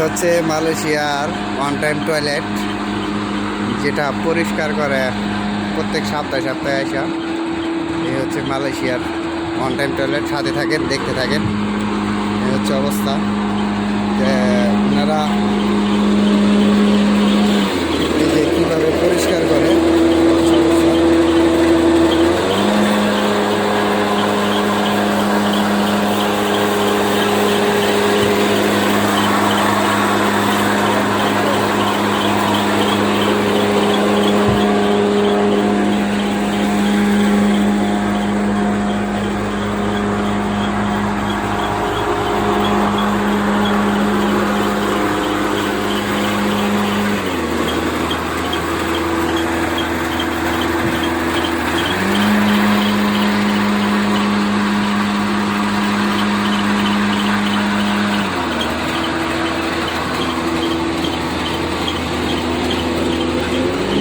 হচ্ছে মালয়েশিয়ার one time toilet, যেটা পরিষ্কার করে প্রত্যেক সপ্তাহে সপ্তাহে আসা। এই হচ্ছে মালয়েশিয়ার ওয়ান টাইম টয়লেট। সাথে থাকেন, দেখতে থাকেন। এই হচ্ছে অবস্থা যে ওনারা এই যে কীভাবে পরিষ্কার করে।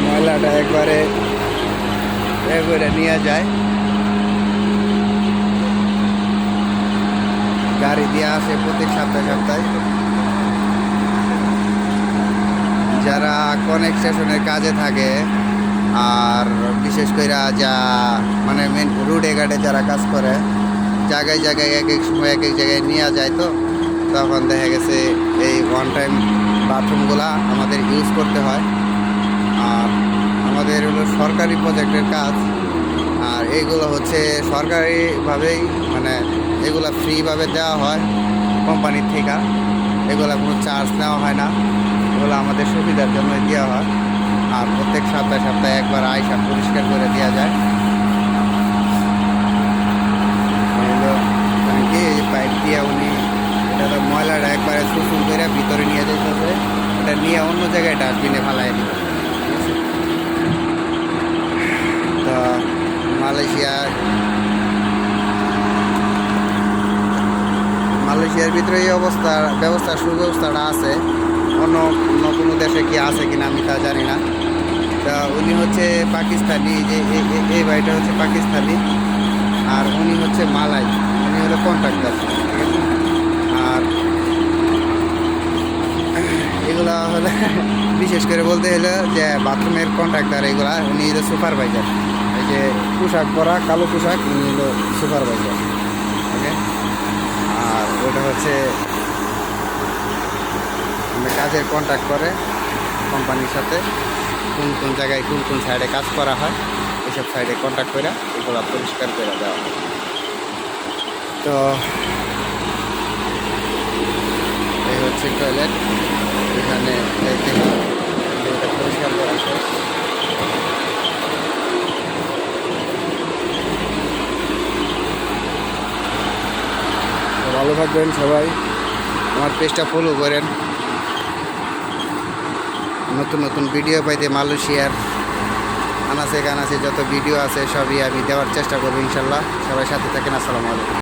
ময়লাটা একবারে করে নিয়ে যায়, গাড়ি দিয়ে আসে প্রত্যেক সপ্তাহে সপ্তাহে। যারা কনেক স্টেশনের কাজে থাকে আর বিশেষ করে যা মানে মেন রোডে ঘাটে যারা কাজ করে, জায়গায় জায়গায় এক এক সময় এক এক জায়গায় নিয়ে যায়, তো তখন দেখা গেছে এই ওয়ান টাইম বাথরুমগুলা আমাদের ইউজ করতে হয়। আর আমাদের হলো সরকারি প্রজেক্টের কাজ, আর এইগুলো হচ্ছে সরকারিভাবেই মানে এগুলা ফ্রিভাবে দেওয়া হয় কোম্পানির থেকে। এগুলো কোনো চার্জ নেওয়া হয় না, এগুলো আমাদের সুবিধার জন্য দেওয়া হয়। আর প্রত্যেক সপ্তাহে সপ্তাহে একবার আয়সা পরিষ্কার করে দেওয়া যায়। এগুলো মানে কি এই পাইপ দিয়ে উনি এটা ময়লাটা একবারে সুসুল করে ভিতরে নিয়ে যাইতেছে, এটা নিয়ে অন্য জায়গায় ডাস্টবিনে ফেলাই দিবে। তো মালয়েশিয়ার ভিতরে এই সুব্যবস্থাটা আছে। অন্য কোনো দেশে কি আছে কিনা আমি তা জানি না। তা উনি হচ্ছে পাকিস্তানি, যে এই বাড়িটা হচ্ছে পাকিস্তানি, আর উনি হচ্ছে মালাই, উনি হলো কন্ট্রাক্টর, ঠিক আছে। আর এগুলা হলে বিশেষ করে বলতে হলো যে বাথরুমের কন্ট্রাক্টর এগুলা, উনি হলো সুপারভাইজার। এই যে পোশাক পরা কালো পোশাক, উনি হলো সুপারভাইজার, ওকে। আর ওটা হচ্ছে কাজের কন্ট্রাক্ট করে কোম্পানির সাথে, কোন কোন জায়গায় কোন কোন সাইডে কাজ করা হয় এইসব সাইডে কন্ট্রাক্ট করে এগুলো পরিষ্কার করে দেওয়া হয়। তো এই হচ্ছে টয়লেট, এখানে পরিষ্কার করা শেষ। ভালো থাকবেন সবাই, আমার পেজটা ফলো করেন। নতুন নতুন ভিডিও পাইতে মালয়েশিয়ার আনাচে কানাচে যত ভিডিও আছে সবই আমি দেওয়ার চেষ্টা করবো ইনশাল্লাহ। সবাই সাথে থাকেন। আসসালামু আলাইকুম।